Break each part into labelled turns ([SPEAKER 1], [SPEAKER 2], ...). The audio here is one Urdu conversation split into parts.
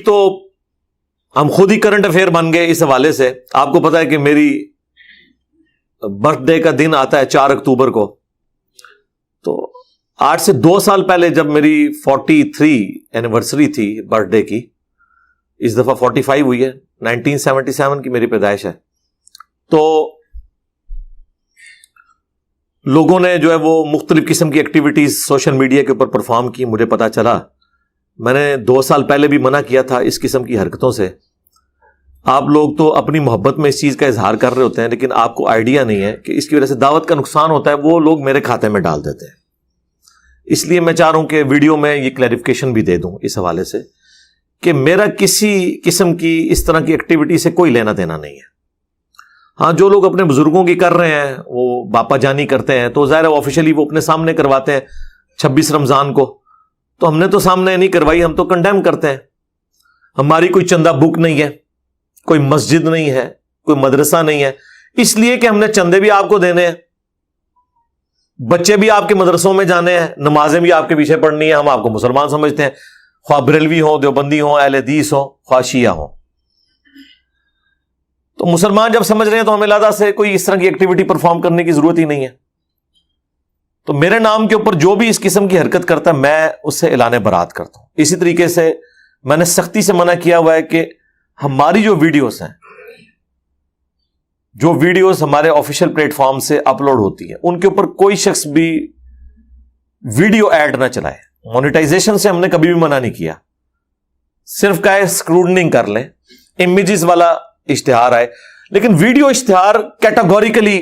[SPEAKER 1] تو ہم خود ہی کرنٹ افیئر بن گئے اس حوالے سے. آپ کو پتا ہے کہ میری برتھ ڈے کا دن آتا ہے 4 اکتوبر کو. تو آج سے 2 سال پہلے جب میری 43 اینیورسری تھی برتھ ڈے کی, اس دفعہ 45 ہوئی ہے, 1977 کی میری پیدائش ہے. تو لوگوں نے جو ہے وہ مختلف قسم کی ایکٹیویٹیز سوشل میڈیا کے اوپر پرفارم کی. مجھے پتا چلا, میں نے 2 سال پہلے بھی منع کیا تھا اس قسم کی حرکتوں سے. آپ لوگ تو اپنی محبت میں اس چیز کا اظہار کر رہے ہوتے ہیں, لیکن آپ کو آئیڈیا نہیں ہے کہ اس کی وجہ سے دعوت کا نقصان ہوتا ہے. وہ لوگ میرے کھاتے میں ڈال دیتے ہیں. اس لیے میں چاہ رہا ہوں کہ ویڈیو میں یہ کلیریفیکیشن بھی دے دوں اس حوالے سے کہ میرا کسی قسم کی اس طرح کی ایکٹیویٹی سے کوئی لینا دینا نہیں ہے. ہاں, جو لوگ اپنے بزرگوں کی کر رہے ہیں, وہ باپا جانی کرتے ہیں, تو ظاہر ہے آفیشلی وہ اپنے سامنے کرواتے ہیں 26 رمضان کو. تو ہم نے تو سامنے نہیں کروائی, ہم تو کنڈیم کرتے ہیں. ہماری کوئی چندہ بک نہیں ہے, کوئی مسجد نہیں ہے, کوئی مدرسہ نہیں ہے, اس لیے کہ ہم نے چندے بھی آپ کو دینے ہیں, بچے بھی آپ کے مدرسوں میں جانے ہیں, نمازیں بھی آپ کے پیچھے پڑھنی ہے. ہم آپ کو مسلمان سمجھتے ہیں, خواہ بریلوی ہوں, دیوبندی ہوں, اہل حدیث ہوں, خواہ شیعہ ہوں. تو مسلمان جب سمجھ رہے ہیں تو ہمیں لہذا سے کوئی اس طرح کی ایکٹیویٹی پرفارم کرنے کی ضرورت ہی نہیں ہے. تو میرے نام کے اوپر جو بھی اس قسم کی حرکت کرتا ہے, میں اس سے اعلان برات کرتا ہوں. اسی طریقے سے میں نے سختی سے منع کیا ہوا ہے کہ ہماری جو ویڈیوز ہیں, جو ویڈیوز ہمارے آفیشیل پلیٹ فارم سے اپلوڈ ہوتی ہیں, ان کے اوپر کوئی شخص بھی ویڈیو ایڈ نہ چلائے. مونیٹائزیشن سے ہم نے کبھی بھی منع نہیں کیا, صرف کا اسکروٹنگ کر لیں, امیجز والا اشتہار آئے, لیکن ویڈیو اشتہار کیٹاگوریکلی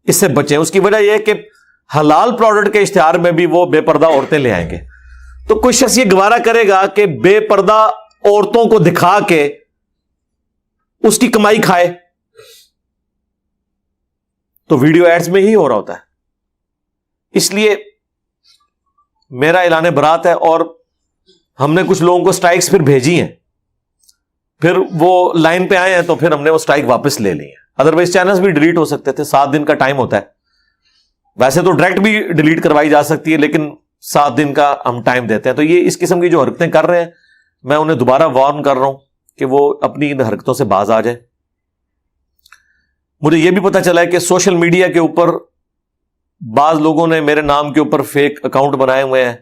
[SPEAKER 1] اس سے بچیں. اس کی وجہ یہ ہے کہ حلال پروڈکٹ کے اشتہار میں بھی وہ بے پردہ عورتیں لے آئیں گے. تو کوئی شخص یہ گوارا کرے گا کہ بے پردہ عورتوں کو دکھا کے اس کی کمائی کھائے, تو ویڈیو ایڈز میں ہی ہو رہا ہوتا ہے. اس لیے میرا اعلان برات ہے, اور ہم نے کچھ لوگوں کو سٹرائکس پھر بھیجی ہیں, پھر وہ لائن پہ آئے ہیں, تو پھر ہم نے وہ سٹرائک واپس لے لی ہیں. ادروائز چینلز بھی ڈیلیٹ ہو سکتے تھے, 7 دن کا ٹائم ہوتا ہے. ویسے تو ڈائریکٹ بھی ڈیلیٹ کروائی جا سکتی ہے, لیکن 7 دن کا ہم ٹائم دیتے ہیں. تو یہ اس قسم کی جو حرکتیں کر رہے ہیں, میں انہیں دوبارہ وارن کر رہا ہوں کہ وہ اپنی ان حرکتوں سے باز آ جائیں. مجھے یہ بھی پتا چلا ہے کہ سوشل میڈیا کے اوپر بعض لوگوں نے میرے نام کے اوپر فیک اکاؤنٹ بنائے ہوئے ہیں,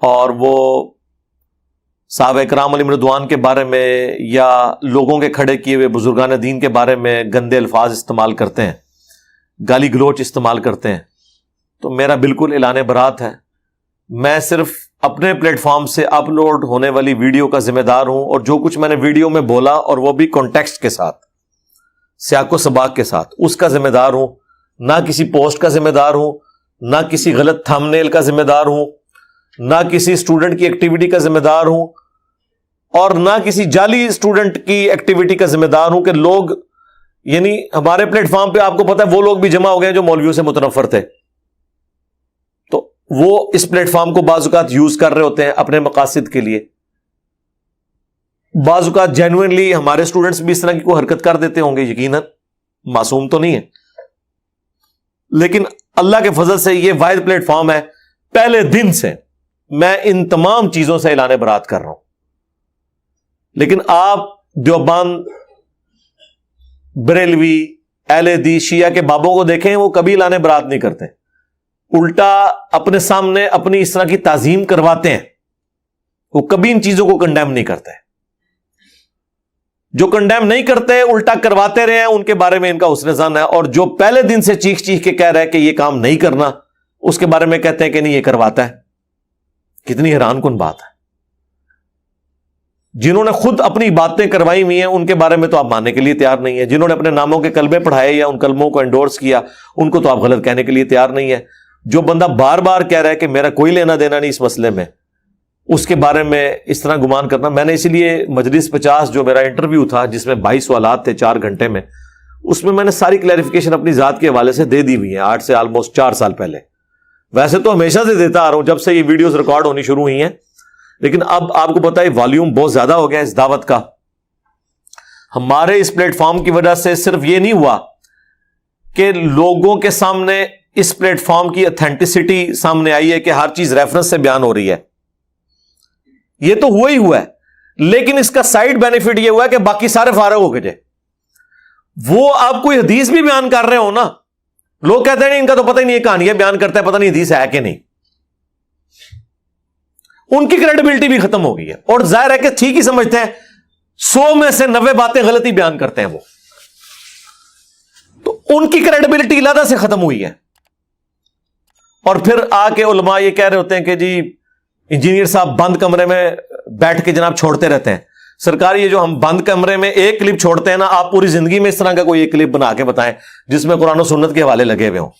[SPEAKER 1] اور وہ صحابہ اکرام علیہم رضوان کے بارے میں یا لوگوں کے کھڑے کیے ہوئے بزرگان دین کے بارے میں گندے الفاظ استعمال کرتے ہیں, گالی گلوچ استعمال کرتے ہیں. تو میرا بالکل اعلان برات ہے, میں صرف اپنے پلیٹ فارم سے اپلوڈ ہونے والی ویڈیو کا ذمہ دار ہوں, اور جو کچھ میں نے ویڈیو میں بولا, اور وہ بھی کانٹیکسٹ کے ساتھ, سیاق و سباق کے ساتھ, اس کا ذمہ دار ہوں. نہ کسی پوسٹ کا ذمہ دار ہوں, نہ کسی غلط تھمبنیل کا ذمہ دار ہوں, نہ کسی اسٹوڈنٹ کی ایکٹیویٹی کا ذمہ دار ہوں, اور نہ کسی جعلی اسٹوڈنٹ کی ایکٹیویٹی کا ذمہ دار ہوں کہ لوگ, یعنی ہمارے پلیٹ فارم پہ آپ کو پتا ہے وہ لوگ بھی جمع ہو گئے جو مولویوں سے متنفر تھے. تو وہ اس پلیٹ فارم کو بعض اوقات یوز کر رہے ہوتے ہیں اپنے مقاصد کے لیے. بعض اوقات جینوئنلی ہمارے اسٹوڈنٹس بھی اس طرح کی کوئی حرکت کر دیتے ہوں گے, یقیناً معصوم تو نہیں ہے, لیکن اللہ کے فضل سے یہ واحد پلیٹ فارم ہے, پہلے دن سے میں ان تمام چیزوں سے اعلان برات کر رہا ہوں. لیکن آپ دیوبند, بریلوی, اہل حدیث, شیعہ کے بابوں کو دیکھیں, وہ کبھی اعلان برات نہیں کرتے, الٹا اپنے سامنے اپنی اس طرح کی تعظیم کرواتے ہیں. وہ کبھی ان چیزوں کو کنڈیم نہیں کرتے. جو کنڈیم نہیں کرتے الٹا کرواتے رہے ہیں, ان کے بارے میں ان کا حسن ظن ہے. اور جو پہلے دن سے چیخ چیخ کے کہہ رہے کہ یہ کام نہیں کرنا, اس کے بارے میں کہتے ہیں کہ نہیں یہ کرواتا ہے. کتنی حیران کن بات ہے. جنہوں نے خود اپنی باتیں کروائی ہوئی ہیں ان کے بارے میں تو آپ ماننے کے لیے تیار نہیں ہے. جنہوں نے اپنے ناموں کے کلمے پڑھائے یا ان کلموں کو انڈورس کیا, ان کو تو آپ غلط کہنے کے لیے تیار نہیں ہے. جو بندہ بار بار کہہ رہا ہے کہ میرا کوئی لینا دینا نہیں اس مسئلے میں, اس کے بارے میں اس طرح گمان کرنا. میں نے اسی لیے مجلس 50 جو میرا انٹرویو تھا, جس میں 22 سوالات تھے 4 گھنٹے میں, اس میں نے ساری کلیریفیکیشن اپنی ذات کے حوالے سے دے دی ہوئی ہیں, 8 سے آلموسٹ 4 سال پہلے. ویسے تو ہمیشہ سے دیتا آ رہا ہوں جب سے یہ ویڈیوز ریکارڈ ہونی شروع ہوئی ہیں, لیکن اب آپ کو پتا ہے والیوم بہت زیادہ ہو گیا اس دعوت کا. ہمارے اس پلیٹ فارم کی وجہ سے صرف یہ نہیں ہوا کہ لوگوں کے سامنے اس پلیٹ فارم کی اتھینٹسٹی سامنے آئی ہے کہ ہر چیز ریفرنس سے بیان ہو رہی ہے, یہ تو ہوا ہی ہوا ہے, لیکن اس کا سائڈ بینیفٹ یہ ہوا کہ باقی سارے فارغ ہو گئے جائے. وہ آپ کوئی حدیث بھی بیان کر رہے ہو نا, لوگ کہتے ہیں نہیں ان کا تو پتہ ہی نہیں ہے, کہانیاں بیان کرتا ہے, پتہ نہیں حدیث ہے کہ نہیں. ان کی کریڈیبلٹی بھی ختم ہو گئی ہے, اور ظاہر ہے کہ ٹھیک ہی سمجھتے ہیں, 100 میں سے 90 باتیں غلطی بیان کرتے ہیں وہ, تو ان کی کریڈیبلٹی علیحدہ سے ختم ہوئی ہے. اور پھر آ کے علماء یہ کہہ رہے ہوتے ہیں کہ جی انجینئر صاحب بند کمرے میں بیٹھ کے جناب چھوڑتے رہتے ہیں. سرکار یہ جو ہم بند کمرے میں ایک کلپ چھوڑتے ہیں نا, آپ پوری زندگی میں اس طرح کا کوئی ایک کلپ بنا کے بتائیں جس میں قرآن و سنت کے حوالے لگے ہوئے ہوں.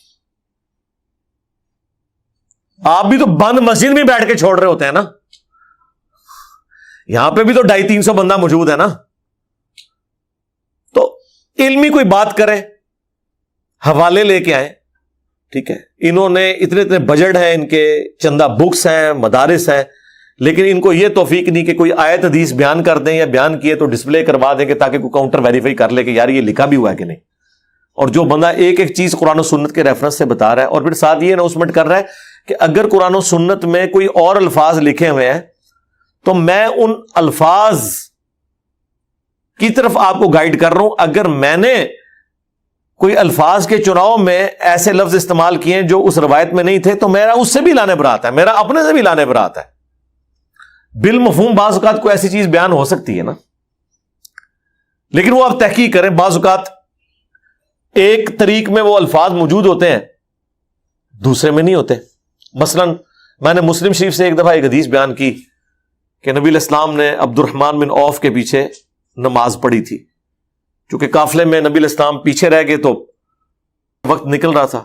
[SPEAKER 1] آپ بھی تو بند مسجد میں بیٹھ کے چھوڑ رہے ہوتے ہیں نا, یہاں پہ بھی تو 250-300 بندہ موجود ہے نا. تو علمی کوئی بات کرے, حوالے لے کے آئے, ٹھیک ہے. انہوں نے اتنے بجٹ ہیں, ان کے چندہ بکس ہیں, مدارس ہیں, لیکن ان کو یہ توفیق نہیں کہ کوئی آیت حدیث بیان کر دیں, یا بیان کیے تو ڈسپلے کروا دیں کہ تاکہ کوئی کاؤنٹر ویریفائی کر لے کہ یار یہ لکھا بھی ہوا ہے کہ نہیں. اور جو بندہ ایک ایک چیز قرآن و سنت کے ریفرنس سے بتا رہا ہے, اور پھر ساتھ یہ اناؤنسمنٹ کر رہا ہے کہ اگر قرآن و سنت میں کوئی اور الفاظ لکھے ہوئے ہیں تو میں ان الفاظ کی طرف آپ کو گائیڈ کر رہا ہوں. اگر میں نے کوئی الفاظ کے چناؤ میں ایسے لفظ استعمال کیے جو اس روایت میں نہیں تھے تو میرا اس سے بھی لانے برات ہے, میرا اپنے سے بھی لانے برات ہے. بالمفہوم بعض اوقات کوئی ایسی چیز بیان ہو سکتی ہے نا, لیکن وہ آپ تحقیق کریں. بعض اوقات ایک طریق میں وہ الفاظ موجود ہوتے ہیں, دوسرے میں نہیں ہوتے. مثلا میں نے مسلم شریف سے ایک دفعہ ایک حدیث بیان کی کہ نبی الاسلام نے عبد الرحمن بن عوف کے پیچھے نماز پڑھی تھی. چونکہ قافلے میں نبی الاسلام پیچھے رہ گئے تو وقت نکل رہا تھا,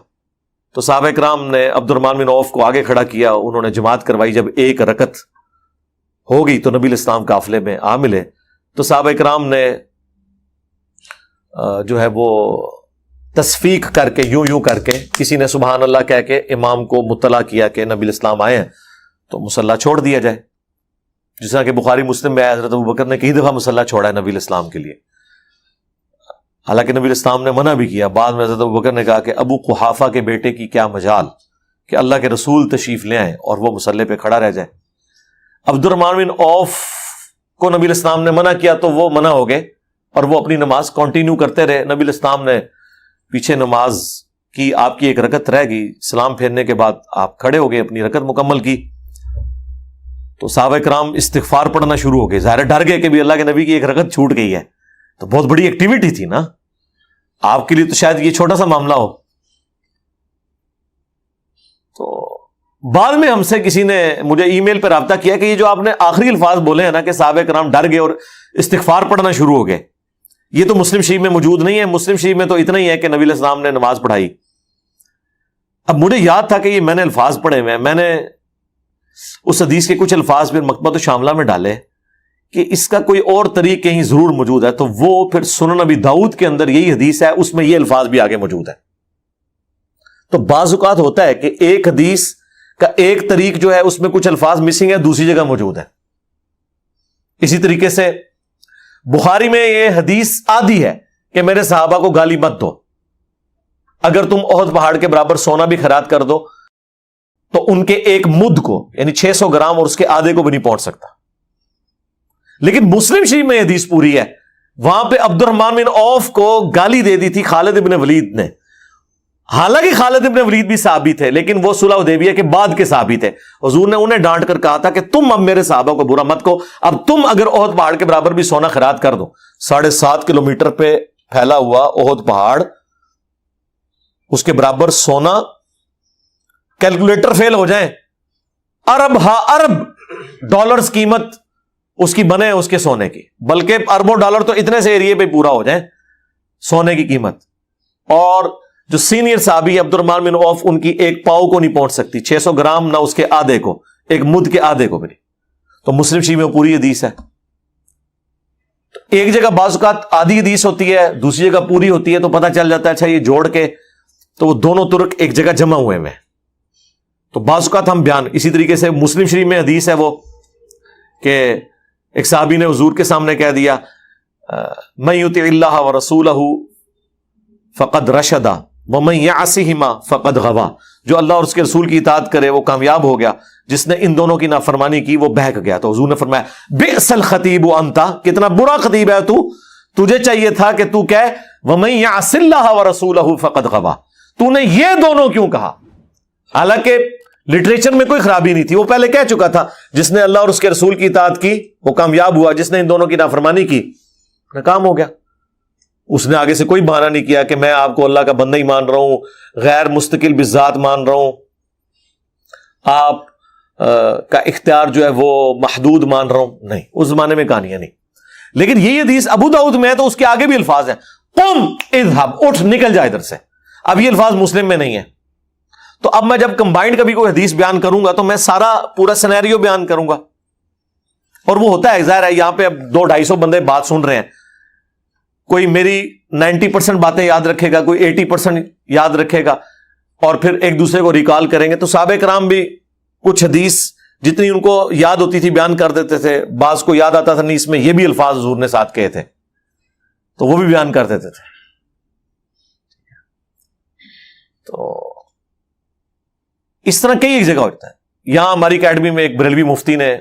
[SPEAKER 1] تو صحابہ کرام نے عبد الرحمن بن عوف کو آگے کھڑا کیا, انہوں نے جماعت کروائی. جب ایک رکعت ہو گئی تو نبی الاسلام قافلے میں آ ملے, تو صحابہ کرام نے جو ہے وہ تصفیق کر کے یوں کر کے, کسی نے سبحان اللہ کہہ کے امام کو مطلع کیا کہ نبی الاسلام آئے ہیں, تو مصلی چھوڑ دیا جائے. جس طرح کہ بخاری مسلم میں حضرت ابوبکر نے کئی دفعہ مصلی چھوڑا ہے نبی الاسلام کے لیے, حالانکہ نبی الاسلام نے منع بھی کیا. بعد میں حضرت ابوبکر نے کہا کہ ابو قحافہ کے بیٹے کی کیا مجال کہ اللہ کے رسول تشریف لے آئیں اور وہ مصلی پہ کھڑا رہ جائے. عبد الرحمن بن عوف کو نبی الاسلام نے منع کیا تو وہ منع ہو گئے اور وہ اپنی نماز کنٹینیو کرتے رہے. نبی الاسلام نے پیچھے نماز کی, آپ کی ایک رکعت رہ گئی, سلام پھیرنے کے بعد آپ کھڑے ہو گئے, اپنی رکعت مکمل کی. تو صحابہ کرام استغفار پڑھنا شروع ہو گئے, ظاہر ڈر گئے کہ بھی اللہ کے نبی کی ایک رکعت چھوٹ گئی ہے, تو بہت بڑی ایکٹیویٹی تھی نا, آپ کے لیے تو شاید یہ چھوٹا سا معاملہ ہو. تو بعد میں ہم سے کسی نے مجھے ای میل پہ رابطہ کیا کہ یہ جو آپ نے آخری الفاظ بولے ہیں نا کہ صحابہ کرام ڈر گئے اور استغفار پڑھنا شروع ہو گئے, یہ تو مسلم شریف میں موجود نہیں ہے. مسلم شریف میں تو اتنا ہی ہے کہ نبی علیہ السلام نے نماز پڑھائی. اب مجھے یاد تھا کہ یہ میں نے الفاظ پڑھے ہوئے ہیں, میں نے اس حدیث کے کچھ الفاظ پھر مکتبۃ الشاملہ میں ڈالے کہ اس کا کوئی اور طریق کہیں ضرور موجود ہے, تو وہ پھر سنن ابی داؤد کے اندر یہی حدیث ہے, اس میں یہ الفاظ بھی آگے موجود ہے. تو بعض اوقات ہوتا ہے کہ ایک حدیث کا ایک طریق جو ہے اس میں کچھ الفاظ مسنگ ہے, دوسری جگہ موجود ہے. اسی طریقے سے بخاری میں یہ حدیث آدھی ہے کہ میرے صحابہ کو گالی مت دو, اگر تم احد پہاڑ کے برابر سونا بھی خیرات کر دو تو ان کے ایک مد کو یعنی 600 گرام اور اس کے آدھے کو بھی نہیں پہنچ سکتا. لیکن مسلم شریف میں یہ حدیث پوری ہے, وہاں پہ عبد الرحمن بن عوف کو گالی دے دی تھی خالد ابن ولید نے. حالانکہ خالد ابن ولید بھی صحابی تھے, لیکن وہ صلح حدیبیہ کے بعد کے صحابی تھے. حضور نے انہیں ڈانٹ کر کہا تھا کہ تم اب میرے صحابہ کو برا مت کہو, اب تم اگر احد پہاڑ کے برابر بھی سونا خیرات کر دو, 7.5 کلومیٹر پہ پھیلا ہوا احد پہاڑ, اس کے برابر سونا, کیلکولیٹر فیل ہو جائیں, ارب ڈالرز قیمت اس کی بنے اس کے سونے کی, بلکہ اربوں ڈالر تو اتنے سے ایریے پہ پورا ہو جائیں سونے کی قیمت. اور جو سینئر صحابی عبد الرحمن بن عوف, ان کی ایک پاؤ کو نہیں پہنچ سکتی, 600 گرام نہ اس کے آدھے کو, ایک مد کے آدھے کو بھی نہیں. تو مسلم شریف میں پوری حدیث ہے. ایک جگہ بعض اوقات آدھی حدیث ہوتی ہے, دوسری جگہ پوری ہوتی ہے, تو پتہ چل جاتا ہے اچھا یہ جوڑ کے تو وہ دونوں ترک ایک جگہ جمع ہوئے ہیں. تو بعض اوقات ہم بیان اسی طریقے سے مسلم شریف میں حدیث ہے وہ کہ ایک صحابی نے حضور کے سامنے کہہ دیا من یطع اللہ ورسولہ فقد رشد ومن یعصہما فقد غوی, جو اللہ اور اس کے رسول کی اطاعت کرے وہ کامیاب ہو گیا، جس نے ان دونوں کی نافرمانی کی وہ بہک گیا۔ تو حضور نے فرمایا بئس الخطیب انت، کتنا برا خطیب ہے تو، تجھے چاہیے تھا کہ تو کہے وَمَن يَعْصِ اللَّهَ وَرَسُولَهُ فَقَدْ غَوَىٰ، تو نے یہ دونوں کیوں کہا؟ حالانکہ لٹریچر میں کوئی خرابی نہیں تھی، وہ پہلے کہہ چکا تھا جس نے اللہ اور اس کے رسول کی اطاعت کی وہ کامیاب ہوا، جس نے ان دونوں کی نافرمانی کی ناکام ہو گیا۔ اس نے آگے سے کوئی بہانہ نہیں کیا کہ میں آپ کو اللہ کا بندہ ہی مان رہا ہوں، غیر مستقل بالذات مان رہا ہوں، آپ کا اختیار جو ہے وہ محدود مان رہا ہوں، نہیں، اس زمانے میں کہانیاں نہیں۔ لیکن یہ حدیث ابو داؤد میں ہے تو اس کے آگے بھی الفاظ ہیں، قم اذهب، اٹھ نکل جا ادھر سے۔ اب یہ الفاظ مسلم میں نہیں ہے، تو اب میں جب کمبائنڈ کبھی کوئی حدیث بیان کروں گا تو میں سارا پورا سینیریو بیان کروں گا، اور وہ ہوتا ہے ظاہر ہے یہاں پہ اب 200-250 بندے بات سن رہے ہیں، کوئی میری 90% باتیں یاد رکھے گا، کوئی 80% یاد رکھے گا، اور پھر ایک دوسرے کو ریکال کریں گے۔ تو صحابہ کرام بھی کچھ حدیث جتنی ان کو یاد ہوتی تھی بیان کر دیتے تھے، بعض کو یاد آتا تھا نہیں اس میں یہ بھی الفاظ حضور نے ساتھ کہے تھے تو وہ بھی بیان کر دیتے تھے۔ تو اس طرح کئی ایک جگہ ہوتا ہے۔ یہاں ہماری اکیڈمی میں ایک بریلوی مفتی نے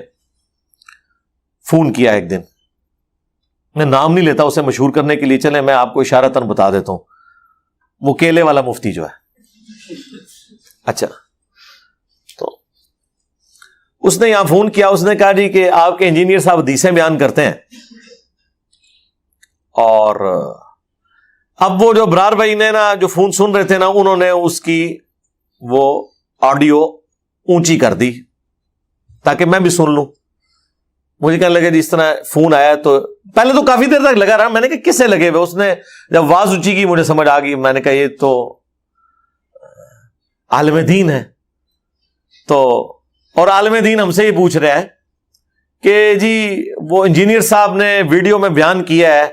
[SPEAKER 1] فون کیا ایک دن، میں نام نہیں لیتا اسے مشہور کرنے کے لیے، چلیں میں آپ کو اشارتاً بتا دیتا ہوں، وہ کیلے والا مفتی جو ہے۔ اچھا، تو اس نے یہاں فون کیا، اس نے کہا جی کہ آپ کے انجینئر صاحب حدیثیں بیان کرتے ہیں، اور اب وہ جو برار بھائی نے نا جو فون سن رہے تھے نا، انہوں نے اس کی وہ آڈیو اونچی کر دی تاکہ میں بھی سن لوں۔ مجھے کہنے لگا جی اس طرح فون آیا، تو پہلے تو کافی دیر تک لگا رہا، میں نے کہا کس سے لگے ہوئے؟ اس نے جب آواز اونچی کی مجھے سمجھ آ گئی، میں نے کہا یہ تو عالم دین ہے۔ تو اور عالم دین ہم سے یہ پوچھ رہا ہے کہ جی وہ انجینئر صاحب نے ویڈیو میں بیان کیا ہے،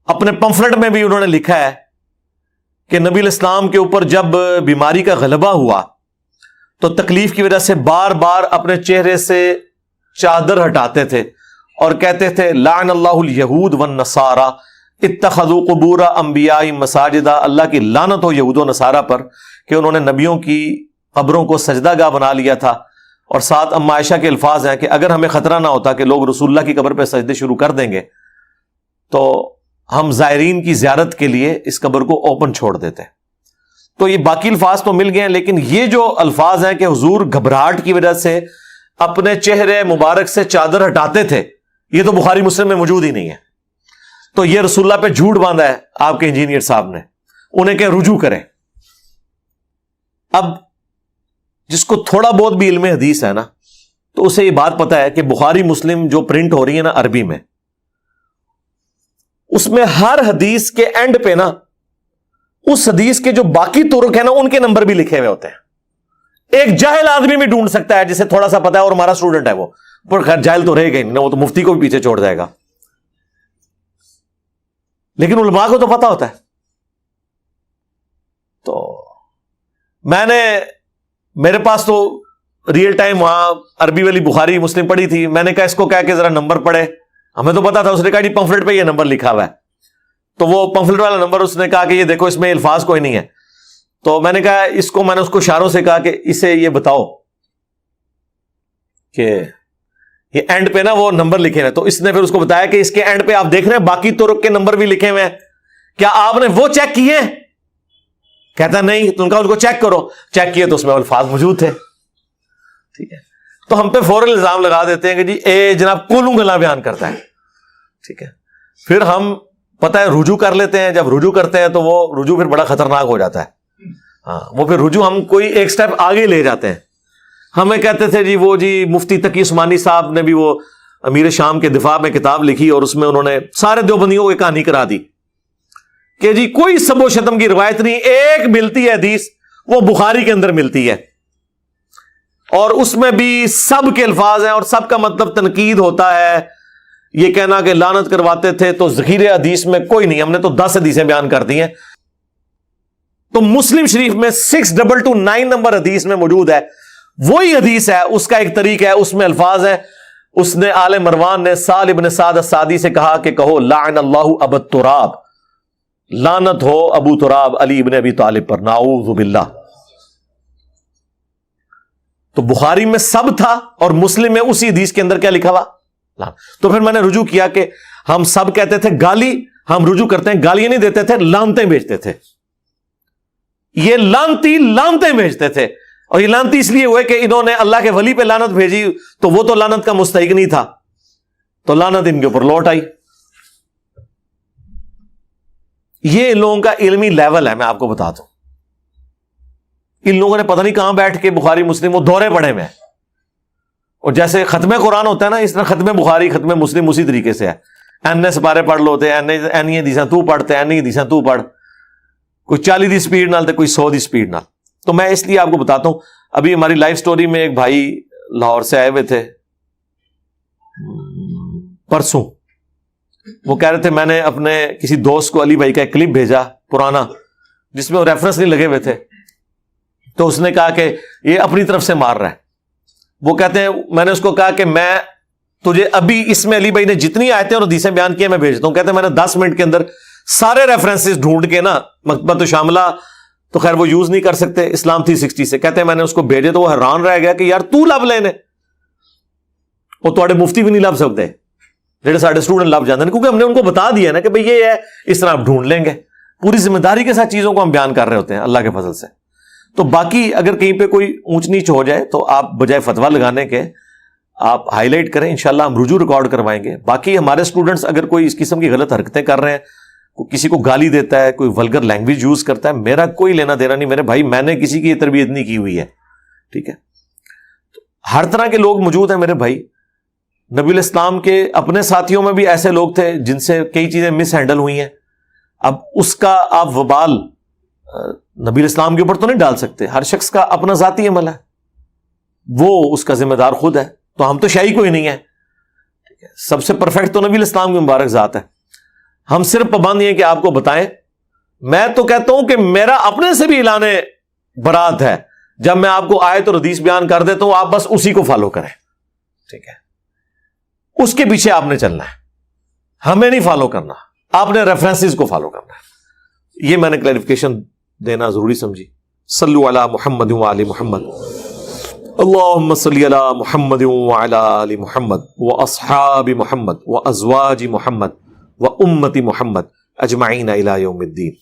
[SPEAKER 1] اپنے پمفلٹ میں بھی انہوں نے لکھا ہے کہ نبی الاسلام کے اوپر جب بیماری کا غلبہ ہوا تو تکلیف کی وجہ سے بار بار اپنے چہرے سے چادر ہٹاتے تھے اور کہتے تھے لعن اللہ الیہود والنصارى اتخذوا قبور انبیاء مساجدہ، اللہ کی لعنت ہو یہود و نصارہ پر کہ انہوں نے نبیوں کی قبروں کو سجدہ گاہ بنا لیا تھا۔ اور ساتھ ام عائشہ کے الفاظ ہیں کہ اگر ہمیں خطرہ نہ ہوتا کہ لوگ رسول اللہ کی قبر پہ سجدے شروع کر دیں گے تو ہم زائرین کی زیارت کے لیے اس قبر کو اوپن چھوڑ دیتے۔ تو یہ باقی الفاظ تو مل گئے ہیں، لیکن یہ جو الفاظ ہیں کہ حضور گھبراہٹ کی وجہ سے اپنے چہرے مبارک سے چادر ہٹاتے تھے، یہ تو بخاری مسلم میں موجود ہی نہیں ہے۔ تو یہ رسول اللہ پہ جھوٹ باندھا ہے آپ کے انجینئر صاحب نے، انہیں کہ رجوع کریں۔ اب جس کو تھوڑا بہت بھی علم حدیث ہے نا تو اسے یہ بات پتا ہے کہ بخاری مسلم جو پرنٹ ہو رہی ہے نا عربی میں، اس میں ہر حدیث کے اینڈ پہ نا اس حدیث کے جو باقی طرق ہیں نا ان کے نمبر بھی لکھے ہوئے ہوتے ہیں۔ ایک جاہل آدمی بھی ڈھونڈ سکتا ہے جسے تھوڑا سا پتا ہے، اور ہمارا اسٹوڈنٹ ہے وہ، پر خیر جاہل تو رہے گا ہی نہیں، وہ تو مفتی کو بھی پیچھے چھوڑ جائے گا، لیکن علماء کو تو پتا ہوتا ہے۔ تو میں نے میرے پاس تو ریئل ٹائم وہاں عربی والی بخاری مسلم پڑھی تھی، میں نے کہا اس کو کہہ کے ذرا نمبر پڑھے، ہمیں تو پتا تھا، اس نے کہا جی پمفلٹ پہ یہ نمبر لکھا ہوا ہے، تو وہ پمفلٹ والا نمبر اس نے کہا کہ یہ دیکھو اس میں الفاظ کوئی نہیں ہے۔ تو میں نے کہا اس کو، میں نے اس کو اشاروں سے کہا کہ اسے یہ بتاؤ کہ یہ اینڈ پہ نا وہ نمبر لکھے ہوئے، تو اس نے پھر اس کو بتایا کہ اس کے اینڈ پہ آپ دیکھ رہے ہیں باقی طرق کے نمبر بھی لکھے ہوئے ہیں، کیا آپ نے وہ چیک کیے؟ کہتا نہیں۔ تو ان کا اس کو چیک کرو، چیک کیے تو اس میں الفاظ موجود تھے۔ ٹھیک ہے، تو ہم پہ فوراً الزام لگا دیتے ہیں کہ جی اے جناب کولوں گلا بیان کرتا ہے۔ ٹھیک ہے، پھر ہم پتہ ہے رجوع کر لیتے ہیں، جب رجوع کرتے ہیں تو وہ رجوع پھر بڑا خطرناک ہو جاتا ہے۔ ہاں، وہ پھر رجوع ہم کوئی ایک سٹیپ آگے لے جاتے ہیں۔ ہمیں کہتے تھے جی وہ جی مفتی تقی عثمانی صاحب نے بھی وہ امیر شام کے دفاع میں کتاب لکھی اور اس میں انہوں نے سارے دیوبندیوں کو کہانی کرا دی کہ جی کوئی سب و شتم کی روایت نہیں، ایک ملتی ہے حدیث، وہ بخاری کے اندر ملتی ہے، اور اس میں بھی سب کے الفاظ ہیں اور سب کا مطلب تنقید ہوتا ہے۔ یہ کہنا کہ لعنت کرواتے تھے تو ذخیرہ حدیث میں کوئی نہیں، ہم نے تو 10 حدیثیں بیان کر دی ہیں۔ تو مسلم شریف میں 6229 نمبر حدیث میں موجود ہے، وہی حدیث ہے، اس کا ایک طریقہ ہے، اس میں الفاظ ہیں۔ اس نے آل مروان نے سال ابن سعد السعدی سے کہا کہ کہو لعن اللہ ابا التراب، لعنت ہو ابو تراب علی ابن ابی طالب پر، نعوذ باللہ۔ تو بخاری میں سب تھا اور مسلم میں اسی حدیث کے اندر کیا لکھا ہوا؟ تو پھر میں نے رجوع کیا کہ ہم سب کہتے تھے گالی، ہم رجوع کرتے ہیں گالیاں نہیں دیتے تھے، لعنتیں بیچتے تھے. یہ لعنتی لعنتیں بیچتے تھے، اور یہ لعنتی اس لیے ہوئے کہ انہوں نے اللہ کے ولی پہ لعنت بھیجی تو وہ تو لعنت کا مستحق نہیں تھا، تو لعنت ان کے اوپر لوٹ آئی. یہ ان لوگوں کا علمی لیول ہے، میں آپ کو بتا دوں. ان لوگوں نے پتہ نہیں کہاں بیٹھ کے بخاری مسلم وہ دورے پڑے میں، اور جیسے ختم قرآن ہوتا ہے نا، اس طرح ختم بخاری ختم مسلم اسی طریقے سے ہے. این سپارے پڑھ لو تے این دیساں تو پڑھتے این دیساں تو پڑھ، کوئی 40 دی سپیڈ نال تے کوئی 100 دی سپیڈ نال. تو میں اس لیے آپ کو بتاتا ہوں، ابھی ہماری لائف سٹوری میں ایک بھائی لاہور سے آئے ہوئے تھے پرسوں، وہ کہہ رہے تھے میں نے اپنے کسی دوست کو علی بھائی کا ایک کلپ بھیجا پرانا جس میں وہ ریفرنس نہیں لگے ہوئے تھے، تو اس نے کہا کہ یہ اپنی طرف سے مار رہا ہے. وہ کہتے ہیں میں نے اس کو کہا کہ میں تجھے ابھی اس میں علی بھائی نے جتنی آیتیں اور حدیثیں بیان کی میں بھیجتا ہوں. کہتے ہیں میں نے 10 منٹ کے اندر سارے ریفرنسز ڈھونڈ کے نا، مکتبۃ شاملہ تو خیر وہ یوز نہیں کر سکتے اسلام 360 سے، کہتے ہیں میں نے اس کو بھیجے تو وہ حیران رہ گیا کہ یار تو لب لینے وہ تھوڑے مفتی بھی نہیں لب سکتے جڑے سارے اسٹوڈنٹ لب جاتے ہیں، کیونکہ ہم نے ان کو بتا دیا نا کہ بھئی یہ ہے، اس طرح آپ ڈھونڈ لیں گے. پوری ذمہ داری کے ساتھ چیزوں کو ہم بیان کر رہے ہوتے ہیں اللہ کے فضل سے. تو باقی اگر کہیں پہ کوئی اونچ نیچ ہو جائے تو آپ بجائے فتویٰ لگانے کے آپ ہائی لائٹ کریں، انشاءاللہ ہم رجوع ریکارڈ کروائیں گے. باقی ہمارے اسٹوڈنٹس اگر کوئی اس قسم کی غلط حرکتیں کر رہے ہیں، کسی کو گالی دیتا ہے، کوئی ولگر لینگویج یوز کرتا ہے، میرا کوئی لینا دینا نہیں میرے بھائی، میں نے کسی کی یہ تربیت نہیں کی ہوئی ہے، ٹھیک ہے. ہر طرح کے لوگ موجود ہیں میرے بھائی. نبی الاسلام کے اپنے ساتھیوں میں بھی ایسے لوگ تھے جن سے کئی چیزیں مس ہینڈل ہوئی ہیں. اب اس کا آپ وبال نبی الاسلام کے اوپر تو نہیں ڈال سکتے، ہر شخص کا اپنا ذاتی عمل ہے، وہ اس کا ذمہ دار خود ہے. تو ہم تو شاہی کوئی نہیں ہے، سب سے پرفیکٹ تو نبی الاسلام کی مبارک ذات ہے. ہم صرف پابند یہ کہ آپ کو بتائیں. میں تو کہتا ہوں کہ میرا اپنے سے بھی اعلان برات ہے، جب میں آپ کو آیت اور حدیث بیان کر دیتا ہوں آپ بس اسی کو فالو کریں، ٹھیک ہے. اس کے پیچھے آپ نے چلنا ہے، ہمیں نہیں فالو کرنا، آپ نے ریفرنسز کو فالو کرنا ہے. یہ میں نے کلیریفیکیشن دینا ضروری سمجھی. صلو علی محمد وعلی محمد، اللہم صلی علی محمد وعلی آل محمد واصحاب محمد وازواج محمد وامت محمد اجمعین الی یوم الدین.